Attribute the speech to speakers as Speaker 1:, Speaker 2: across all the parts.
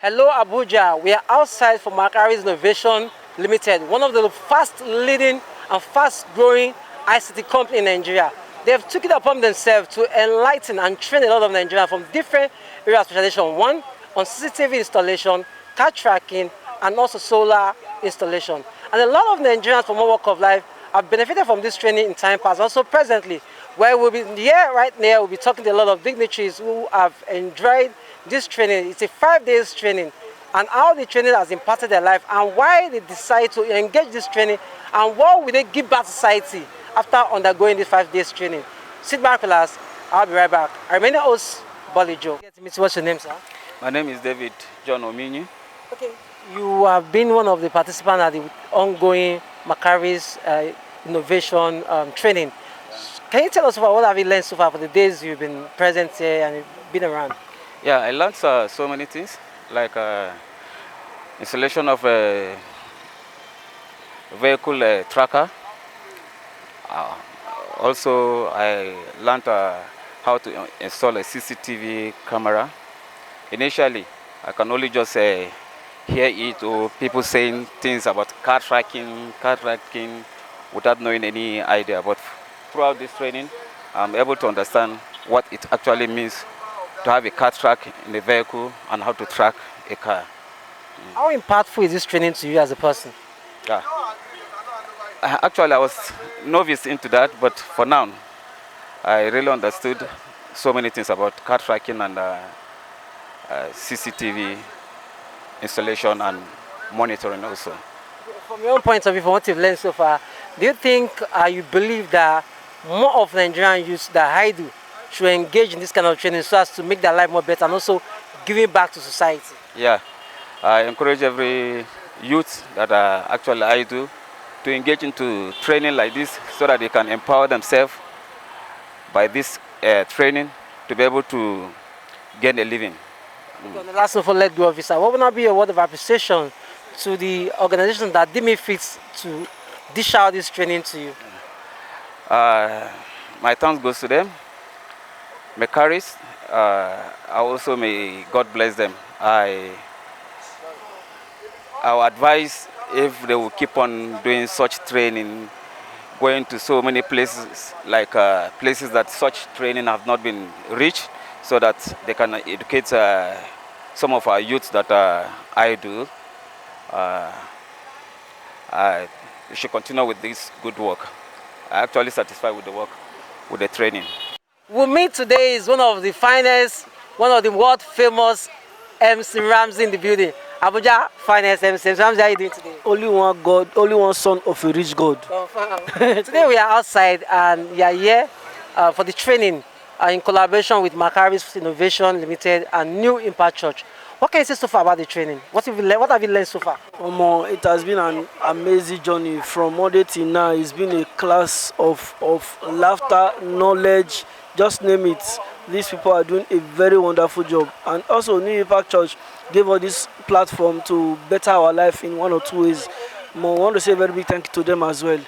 Speaker 1: Hello Abuja, we are outside for Macharis Innovation Limited, one of the fast leading and fast growing ICT company in Nigeria. They have took it upon themselves to enlighten and train a lot of Nigerians from different areas of specialization. One, on CCTV installation, car tracking, and also solar installation. And a lot of Nigerians from all walks of life have benefited from this training in time past. Also presently, where we'll be here right now, we'll be talking to a lot of dignitaries who have enjoyed this training. It's a 5 days training, and how the training has impacted their life and why they decide to engage this training and what will they give back to society after undergoing this 5 days training. Sit back, relax. I'll be right back. I remain your host, Bolly Joe. What's your name, sir?
Speaker 2: My name is David John Omini.
Speaker 1: Okay, you have been one of the participants at the ongoing Macharis innovation training. Can you tell us about what have you learned so far for the days you've been present here and you've been around?
Speaker 2: Yeah, I learned so many things, like installation of a vehicle tracker. Also, I learned how to install a CCTV camera. Initially, I can only just hear it or people saying things about car tracking, without knowing any idea. But throughout this training, I'm able to understand what it actually means to have a car track in a vehicle and how to track a car.
Speaker 1: How impactful is this training to you as a person?
Speaker 2: Yeah. Actually, I was novice into that, but for now, I really understood so many things about car tracking and CCTV installation and monitoring also.
Speaker 1: From your own point of view, from what you've learned so far, do you think, you believe that more of Nigerian youth that I do should engage in this kind of training so as to make their life more better and also giving back to society?
Speaker 2: Yeah, I encourage every youth that actually I do to engage into training like this so that they can empower themselves by this training to be able to gain a living.
Speaker 1: Okay, on the last one for Let Go Officer, what would not be a word of appreciation to the organization that deem it fit to dish out this training to you?
Speaker 2: My thanks goes to them. Macharis, I also may God bless them. I would advise if they will keep on doing such training, going to so many places, like places that such training have not been reached, so that they can educate some of our youths that I do. I should continue with this good work. I'm actually satisfied with the work, with the training.
Speaker 1: With me today is one of the finest, one of the world famous MC Ramsey in the building. Abuja finest MC. Ramsey, how are you doing today?
Speaker 3: Only one God, only one son of a rich God.
Speaker 1: Today we are outside and we are here for the training in collaboration with Macharis Innovation Limited and New Impact Church. What can you say so far about the training? What have you learned so far?
Speaker 3: It has been an amazing journey from Monday till now. It's been a class of laughter, knowledge, just name it. These people are doing a very wonderful job. And also New Impact Church gave us this platform to better our life in one or two ways. I want to say a very big thank you to them as well.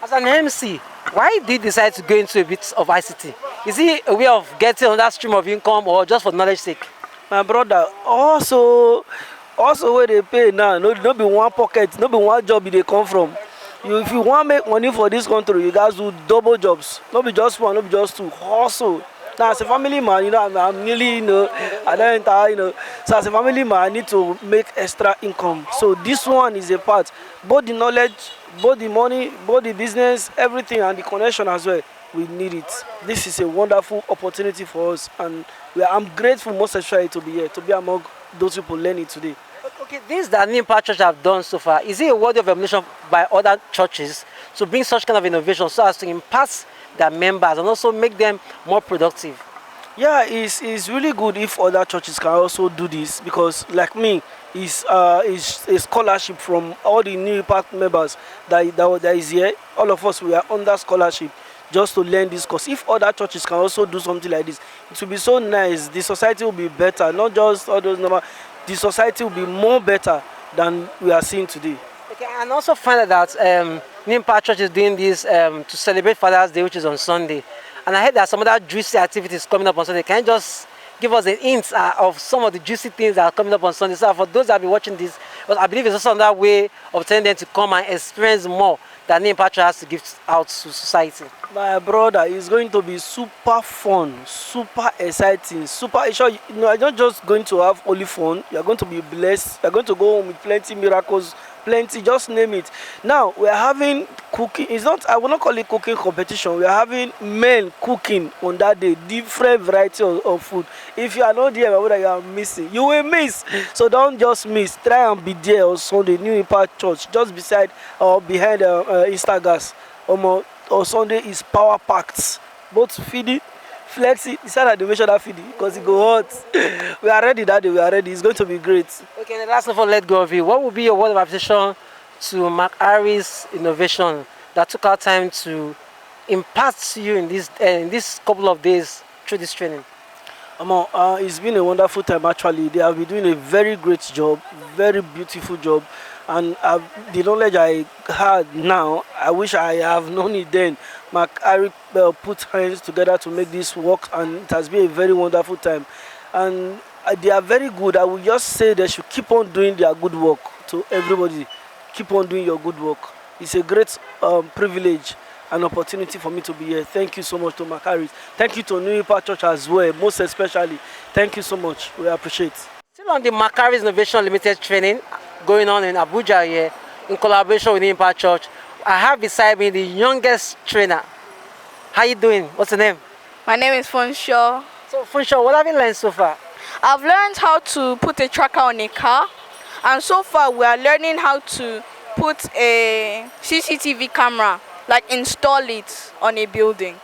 Speaker 1: As an MC, why did you decide to go into a bit of ICT? Is it a way of getting on that stream of income or just for knowledge sake?
Speaker 3: My brother, also where they pay now, no be one pocket, no be one job they come from. If you want to make money for this country, you guys do double jobs. No be just one, no be just two. Also, now as a family man, I'm nearly, I don't enter, so as a family man, I need to make extra income. So this one is a part, both the knowledge, both the money, both the business, everything, and the connection as well. We need it. This is a wonderful opportunity for us, and I'm grateful most especially to be here, to be among those people learning today.
Speaker 1: Okay, this that New Impact Church have done so far, is it a word of emulation by other churches to bring such kind of innovation so as to impact their members and also make them more productive?
Speaker 3: Yeah, it's really good if other churches can also do this, because like me, it's a scholarship from all the New Impact members that is here. All of us, we are under scholarship just to learn this course. If other churches can also do something like this, it will be so nice. The society will be better, not just all those numbers. The society will be more better than we are seeing today.
Speaker 1: Okay, and also find out that New Impact Church is doing this to celebrate Father's Day, which is on Sunday. And I heard there are some other juicy activities coming up on Sunday. Can you just give us a hint of some of the juicy things that are coming up on Sunday. So for those that have been watching this, but I believe it's also another way of telling them to come and experience more that New Impact Church has to give out to society.
Speaker 3: My brother, it's going to be super fun, super exciting, super sure. You're not just going to have only fun, you're going to be blessed, you're going to go home with plenty miracles, plenty, just name it. Now we are having cooking. It's not, I will not call it cooking competition. We are having men cooking on that day, different variety of food. If you are not there, my brother, you are missing, you will miss. So don't just miss, try and be there on Sunday, New Impact Church, just beside or behind Instagas. Or Sunday is power packed, both feeding, flexi. Decide that they make sure that feeding because it go hot. We are ready that day. We are ready. It's going to be great.
Speaker 1: Okay, the last of all, let go of you. What would be your word of appreciation to Macharis Innovation that took our time to impart to you in this couple of days through this training?
Speaker 3: It's been a wonderful time actually. They have been doing a very great job, very beautiful job. And the knowledge I had now, I wish I have known it then. Macharis put hands together to make this work, and it has been a very wonderful time. And they are very good. I will just say they should keep on doing their good work to everybody. Keep on doing your good work. It's a great privilege and opportunity for me to be here. Thank you so much to Macharis. Thank you to New Impact Church as well, most especially. Thank you so much. We appreciate it.
Speaker 1: Still on the Macharis Innovation Limited training going on in Abuja here in collaboration with the Impact Church. I have beside me the youngest trainer. How you doing? What's your name?
Speaker 4: My name is Funshaw.
Speaker 1: So Funshaw, what have you learned so far?
Speaker 4: I've learned how to put a tracker on a car, and so far we are learning how to put a CCTV camera, like install it on a building.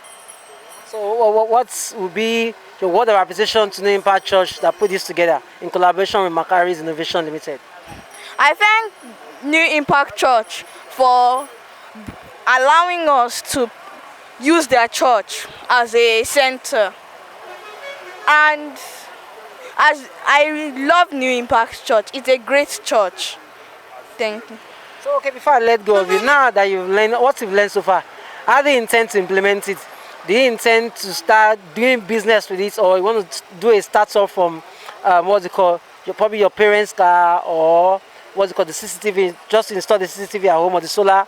Speaker 1: So what will be your word of appreciation to New Impact Church that put this together in collaboration with Macharis Innovation Limited?
Speaker 4: I thank New Impact Church for allowing us to use their church as a center. And as I love New Impact Church, it's a great church. Thank you.
Speaker 1: So okay, before I let go of you, now that you've learned what you've learned so far, how do you intend to implement it? Do you intend to start doing business with it, or you want to do a startup from what's it called? Probably your parents' car, or what's it called, the CCTV, just install the CCTV at home or the solar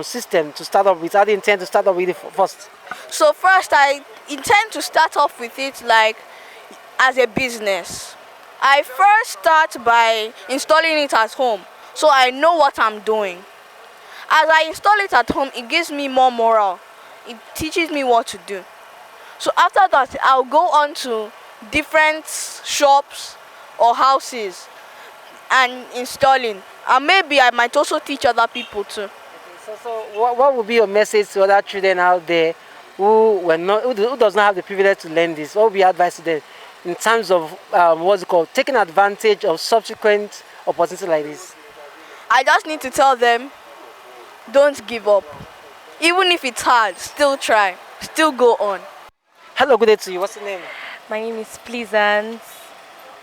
Speaker 1: system to start off with? How do you intend to start off with it first?
Speaker 4: So first, I intend to start off with it like as a business. I first start by installing it at home, so I know what I'm doing. As I install it at home, it gives me more morale. It teaches me what to do. So after that, I'll go on to different shops or houses and installing. And maybe I might also teach other people too.
Speaker 1: Okay, so what would be your message to other children out there who does not have the privilege to learn this? What would be your advice to them in terms of what's it called, taking advantage of subsequent opportunities like this?
Speaker 4: I just need to tell them, don't give up. Even if it's hard, still try, still go on.
Speaker 1: Hello, good day to you. What's your name?
Speaker 5: My name is Pleasant.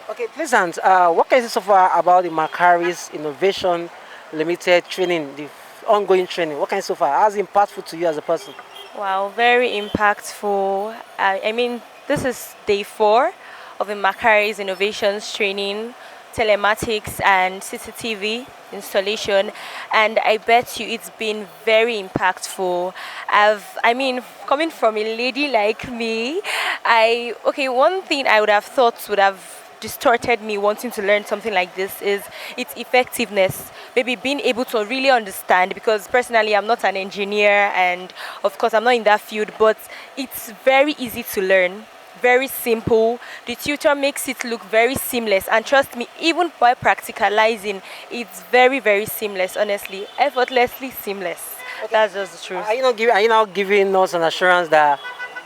Speaker 1: Okay, Pleasant, what can you say so far about the Macharis Innovation Limited training, the ongoing training? What can you say so far? How's it impactful to you as a person?
Speaker 5: Wow, very impactful. I mean, this is day 4 of the Macharis Innovations training, telematics and CCTV installation, and I bet you it's been very impactful. Coming from a lady like me, one thing I would have thought would have distorted me wanting to learn something like this is its effectiveness. Maybe being able to really understand, because personally I'm not an engineer and of course I'm not in that field, but it's very easy to learn, very simple. The tutor makes it look very seamless, and trust me, even by practicalizing, it's very, very seamless, honestly, effortlessly seamless. Okay. That's just the truth.
Speaker 1: Are you now giving us an assurance that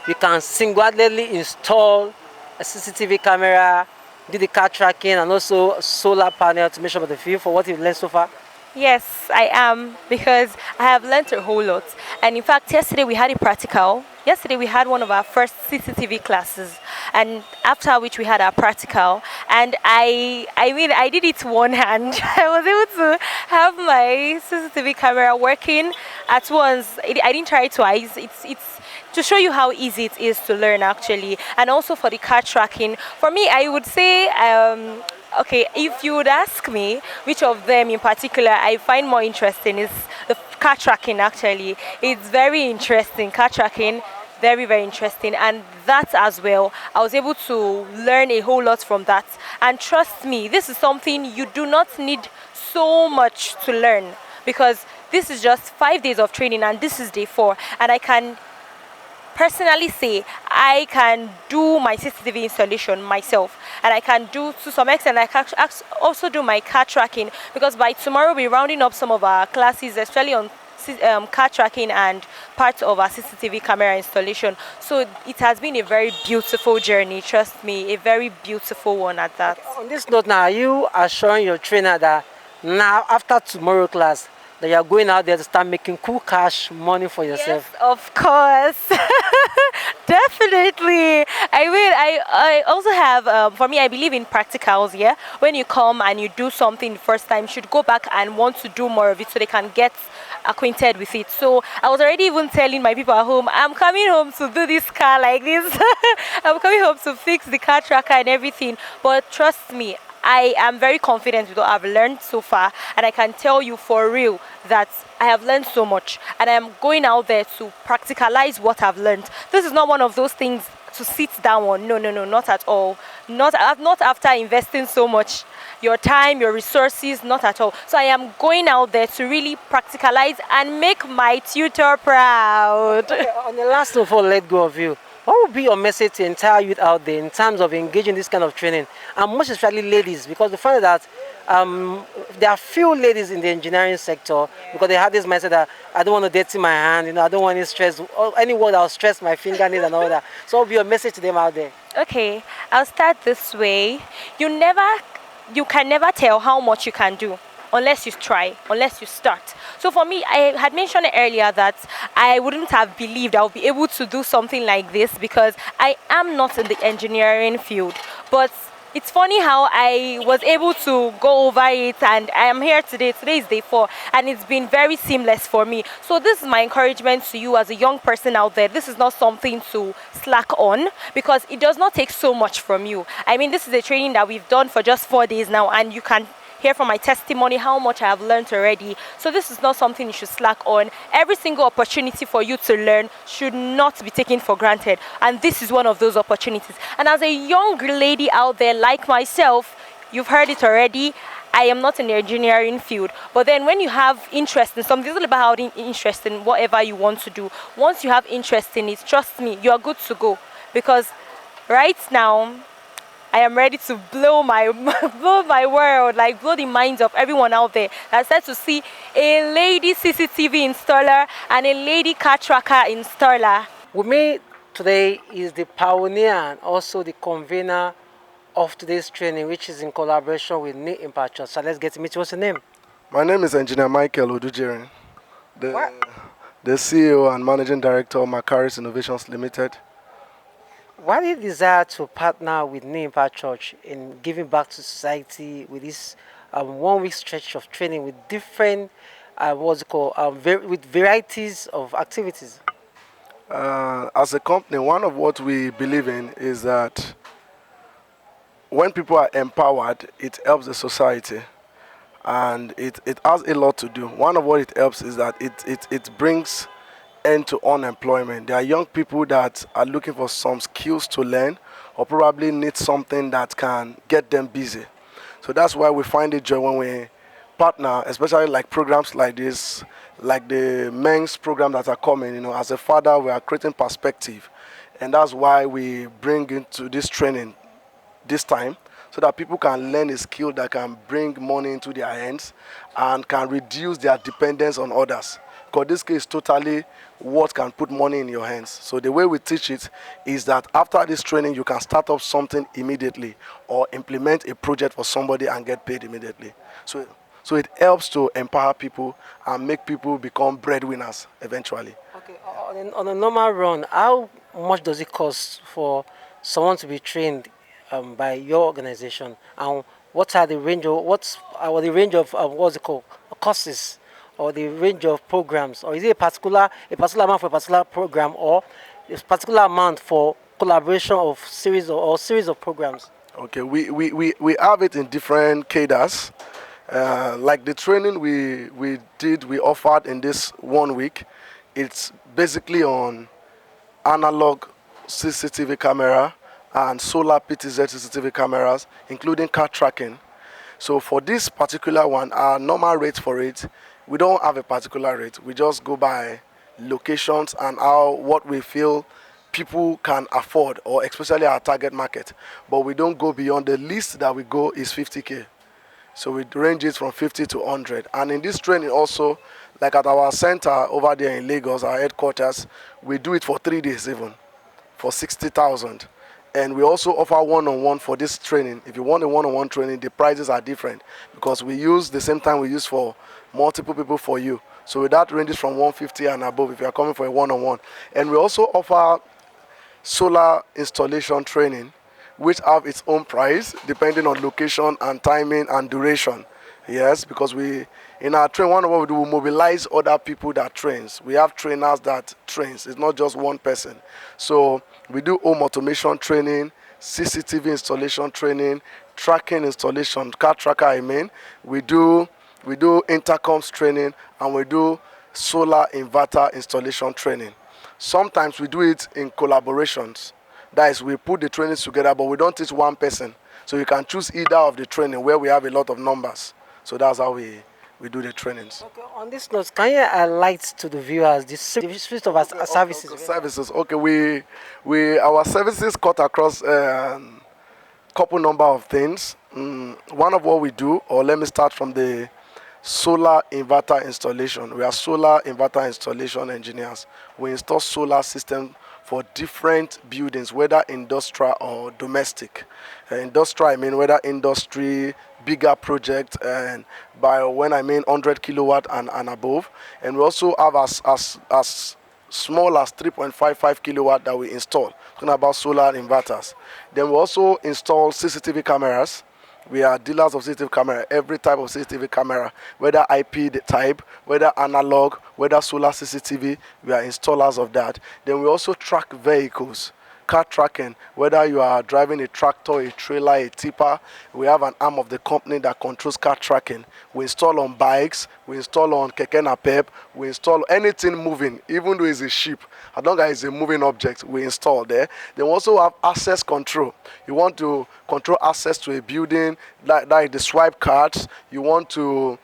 Speaker 1: you can single-handedly install a CCTV camera, do the car tracking, and also a solar panel to make sure about the view for what you've learned so far?
Speaker 5: Yes, I am, because I have learned a whole lot. And in fact, yesterday we had a practical. Yesterday we had one of our first CCTV classes, and after which we had our practical. And I did it one hand. I was able to have my CCTV camera working at once. I didn't try it twice. It's to show you how easy it is to learn actually, and also for the car tracking. For me, I would say, okay, if you would ask me which of them in particular I find more interesting is the car tracking actually. It's very interesting, car tracking, very, very interesting. And that as well, I was able to learn a whole lot from that. And trust me, this is something you do not need so much to learn, because this is just 5 days of training and this is day 4. And I can personally say I can do my CCTV installation myself, and I can do, to some extent, I can also do my car tracking, because by tomorrow we're rounding up some of our classes, especially on car tracking and parts of our CCTV camera installation. So it has been a very beautiful journey, trust me, a very beautiful one at that.
Speaker 1: On this note now, are you assuring your trainer that now, after tomorrow class, that you are going out there to start making cool cash money for yourself?
Speaker 5: Yes, of course. Definitely. I also have, for me, I believe in practicals, yeah? When you come and you do something the first time, you should go back and want to do more of it so they can get acquainted with it. So I was already even telling my people at home, I'm coming home to do this car like this. I'm coming home to fix the car tracker and everything. But trust me, I am very confident with what I've learned so far, and I can tell you for real that I have learned so much, and I am going out there to practicalize what I've learned. This is not one of those things to sit down on. No, no, no, not at all. Not after investing so much, your time, your resources, not at all. So I am going out there to really practicalize and make my tutor proud.
Speaker 1: Okay, on the last note, before I let go of you, what would be your message to the entire youth out there in terms of engaging this kind of training, and most especially ladies, because the fact that there are few ladies in the engineering sector, because they have this mindset that I don't want to dirty my hand, I don't want any stress, or any word that will stress my fingernails and all that. So what would be your message to them out there?
Speaker 5: Okay, I'll start this way. You can never tell how much you can do unless you try, unless you start. So for me, I had mentioned earlier that I wouldn't have believed I would be able to do something like this, because I am not in the engineering field. But it's funny how I was able to go over it, and I am here today. Today is day 4, and it's been very seamless for me. So this is my encouragement to you as a young person out there. This is not something to slack on, because it does not take so much from you. I mean, this is a training that we've done for just 4 days now, and you can hear from my testimony how much I have learned already. So this is not something you should slack on. Every single opportunity for you to learn should not be taken for granted, and this is one of those opportunities. And as a young lady out there like myself, you've heard it already, I am not in the engineering field. But then when you have interest in something, it's all about having interest in whatever you want to do. Once you have interest in it, trust me, you are good to go. Because right now, I am ready to blow my world, like blow the minds of everyone out there that said to see a lady CCTV installer and a lady car tracker installer.
Speaker 1: With me today is the pioneer and also the convener of today's training, which is in collaboration with New Impact Church. So let's get to meet you. What's your name?
Speaker 6: My name is Engineer Michael Odujerin, the CEO and Managing Director of Macharis Innovations Limited.
Speaker 1: Why do you desire to partner with New Impact Church in giving back to society with this 1 week stretch of training with different, with varieties of activities?
Speaker 6: As a company, one of what we believe in is that when people are empowered, it helps the society, and it has a lot to do. One of what it helps is that it brings end to unemployment. There are young people that are looking for some skills to learn, or probably need something that can get them busy. So that's why we find it joy when we partner, especially like programs like this, like the men's program that are coming. As a father, we are creating perspective, and that's why we bring into this training this time, so that people can learn a skill that can bring money into their hands and can reduce their dependence on others. Because this case is totally what can put money in your hands. So the way we teach it is that after this training, you can start up something immediately, or implement a project for somebody and get paid immediately. So it helps to empower people and make people become breadwinners eventually.
Speaker 1: Okay, on a normal run, how much does it cost for someone to be trained by your organization, and what are the range of courses, or the range of programs, or is it a particular amount for a particular program, or a particular amount for collaboration of series or series of programs?
Speaker 6: Okay, we have it in different cadres. Like the training we offered in this 1 week, it's basically on analog CCTV camera and solar PTZ CCTV cameras, including car tracking. So for this particular one, our normal rate for it, we don't have a particular rate. We just go by locations and what we feel people can afford, or especially our target market. But we don't go beyond. The least that we go is 50K. So we range it from 50 to 100. And in this training also, like at our center over there in Lagos, our headquarters, we do it for 3 days even, for 60,000. And we also offer one-on-one for this training. If you want a one-on-one training, the prices are different because we use the same time we use for multiple people for you. So that ranges from 150 and above if you are coming for a one-on-one. And we also offer solar installation training, which have its own price depending on location and timing and duration. Yes, because in our train, one of what we do, we mobilize other people that trains. We have trainers that trains. It's not just one person. So we do home automation training, CCTV installation training, tracking installation, car tracker I mean. We do intercoms training, and we do solar inverter installation training. Sometimes we do it in collaborations. That is, we put the trainings together, but we don't teach one person. So you can choose either of the training where we have a lot of numbers. So that's how we do the trainings.
Speaker 1: Okay, on this note, can you highlight to the viewers the suite of our services?
Speaker 6: Services. Okay, our services cut across couple number of things. One of what we do, or let me start from the solar inverter installation. We are solar inverter installation engineers. We install solar systems for different buildings, whether industrial or domestic. Industrial, I mean whether industry, bigger project, and by when I mean 100 kilowatt and above. And we also have as small as 3.55 kilowatt that we install, talking about solar inverters. Then we also install CCTV cameras. We are dealers of CCTV camera, every type of CCTV camera, whether IP type, whether analog, whether solar CCTV, we are installers of that. Then we also track vehicles, car tracking, whether you are driving a tractor, a trailer, a tipper. We have an arm of the company that controls car tracking. We install on bikes, we install on keke napep, we install anything moving, even though it's a ship. As long as it's a moving object, we install there. Then we also have access control. You want to control access to a building, like the swipe cards. You want to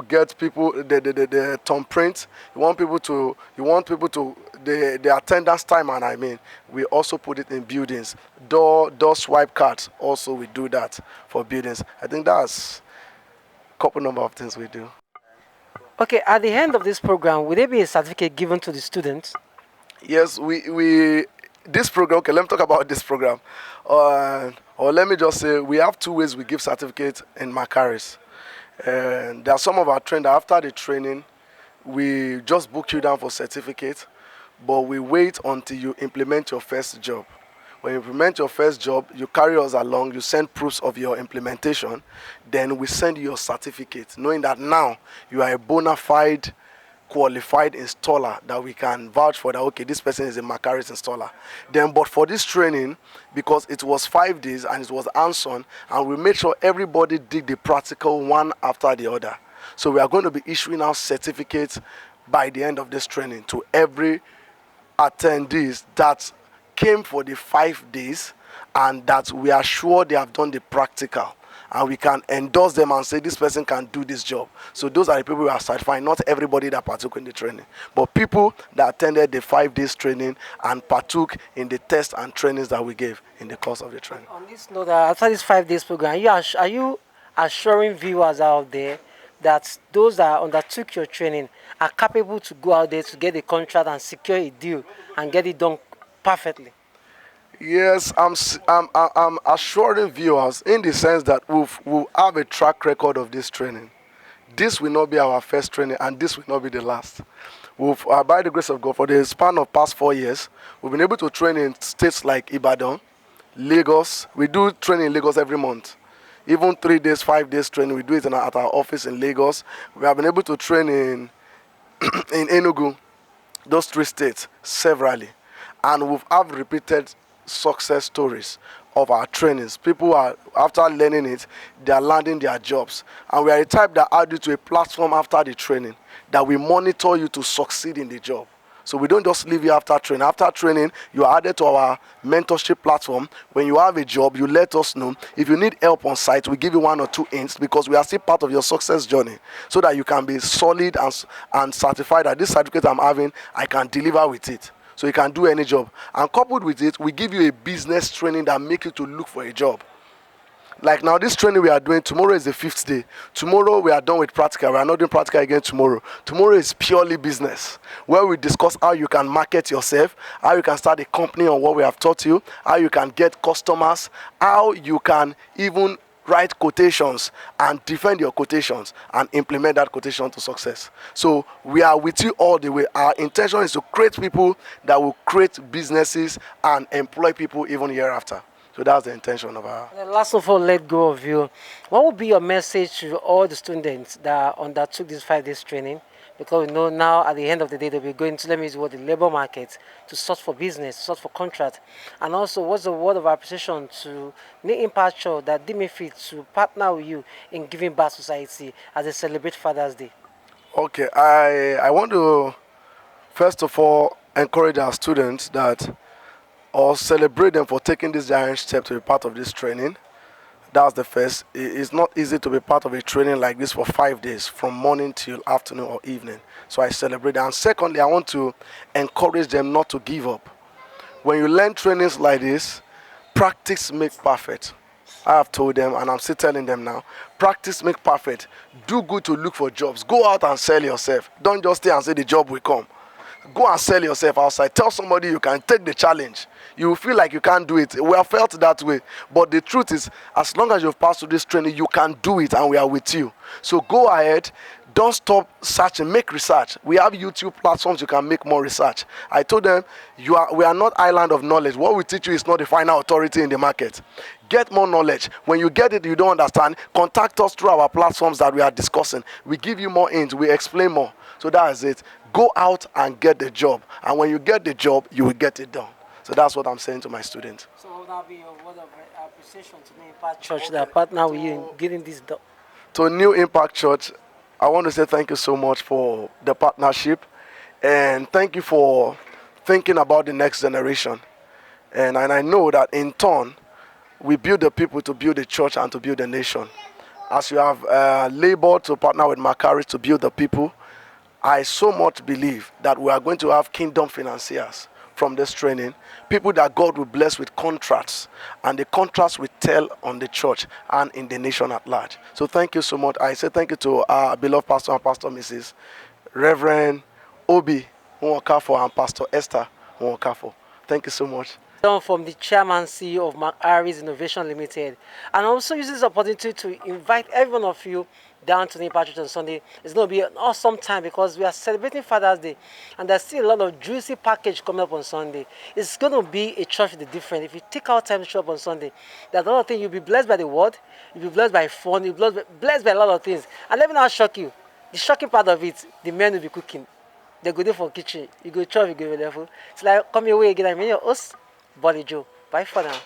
Speaker 6: get people the thumbprint. You want people to the attendance time, and I mean we also put it in buildings. Door swipe cards also, we do that for buildings. I think that's a couple number of things we do.
Speaker 1: Okay, at the end of this program, will there be a certificate given to the students?
Speaker 6: Yes, we this program. Okay, let me talk about this program. Or let me just say, we have 2 ways we give certificates in Macharis. And there are some of our trainers after the training, we just book you down for certificate, but we wait until you implement your first job. When you implement your first job, you carry us along, you send proofs of your implementation, then we send you your certificate, knowing that now you are a bona fide qualified installer that we can vouch for that, okay, this person is a Macharis installer. Then, but for this training, because it was 5 days and it was hands-on, and we made sure everybody did the practical one after the other. So we are going to be issuing out certificates by the end of this training to every attendees that came for the 5 days and that we are sure they have done the practical. And we can endorse them and say this person can do this job. So those are the people we are certifying, not everybody that partook in the training, but people that attended the 5 days training and partook in the tests and trainings that we gave in the course of the training.
Speaker 1: On this note, after this 5 days program, are you assuring viewers out there that those that undertook your training are capable to go out there to get a contract and secure a deal and get it done perfectly?
Speaker 6: Yes, I'm assuring viewers in the sense that we'll have a track record of this training. This will not be our first training, and this will not be the last. By the grace of God, for the span of past 4 years, we've been able to train in states like Ibadan, Lagos. We do training in Lagos every month. Even 3 days, 5 days training, we do it at our office in Lagos. We have been able to train in Enugu, those 3 states, severally. and we've have repeated success stories of our trainings. People are, after learning it, they are landing their jobs. And we are the type that add you to a platform after the training, that we monitor you to succeed in the job. So we don't just leave you after training. After training, you are added to our mentorship platform. When you have a job, you let us know. If you need help on site, we give you 1 or 2 hints, because we are still part of your success journey, so that you can be solid and certified that this certificate I'm having, I can deliver with it. So you can do any job. And coupled with it, we give you a business training that make you to look for a job. Like now, this training we are doing, tomorrow is the 5th day. Tomorrow we are done with practical. We are not doing practical again tomorrow. Tomorrow is purely business, where we discuss how you can market yourself, how you can start a company on what we have taught you, how you can get customers, how you can even write quotations and defend your quotations and implement that quotation to success. So we are with you all the way. Our intention is to create people that will create businesses and employ people even hereafter. So that's the intention of our...
Speaker 1: And last of all, let go of you. What would be your message to all the students that undertook this 5 days training? Because we know now at the end of the day they'll be going to, let me use what, the labor market, to search for business, to search for contract. And also, what's the word of appreciation to New Impact Church that deem it fit to partner with you in giving back society as they celebrate Father's Day?
Speaker 6: Okay, I want to first of all encourage our students that, or celebrate them for taking this giant step to be part of this training. That's the first. It's not easy to be part of a training like this for 5 days, from morning till afternoon or evening. So I celebrate that. And secondly, I want to encourage them not to give up. When you learn trainings like this, practice makes perfect. I have told them, and I'm still telling them now, practice makes perfect. Do good to look for jobs. Go out and sell yourself. Don't just stay and say the job will come. Go and sell yourself outside. Tell somebody you can take the challenge. You will feel like you can't do it. We have felt that way. But the truth is, as long as you've passed through this training, you can do it, and we are with you. So go ahead. Don't stop searching. Make research. We have YouTube platforms. You can make more research. I told them, we are not island of knowledge. What we teach you is not the final authority in the market. Get more knowledge. When you get it, you don't understand, contact us through our platforms that we are discussing. We give you more hints. We explain more. So that is it. Go out and get the job. And when you get the job, you will get it done. So that's what I'm saying to my students.
Speaker 1: So will that be a word of appreciation to New Impact Church that partner with you in getting this done?
Speaker 6: To New Impact Church, I want to say thank you so much for the partnership, and thank you for thinking about the next generation. And I know that in turn, we build the people to build the church and to build the nation. As you have labored to partner with Macharis to build the people, I so much believe that we are going to have kingdom financiers from this training, people that God will bless with contracts, and the contracts will tell on the church and in the nation at large. So thank you so much. I say thank you to our beloved pastor and Pastor Mrs. Reverend Obi Nwokafo and Pastor Esther Nwokafo. Thank you so much.
Speaker 1: From the chairman CEO of Macharis Innovation Limited, and also use this opportunity to invite every one of you down to the Impact Church on Sunday. It's going to be an awesome time because we are celebrating Father's Day, and there's still a lot of juicy package coming up on Sunday. It's going to be a church with a different. If you take out time to show up on Sunday, there's a lot of things. You'll be blessed by the word, you'll be blessed by fun, you'll be blessed by a lot of things. And let me not shock you. The shocking part of it, the men will be cooking. They go there for kitchen. You go church, you go level. It's like come your way again. I'm your host, Bolly Joe. Bye for now.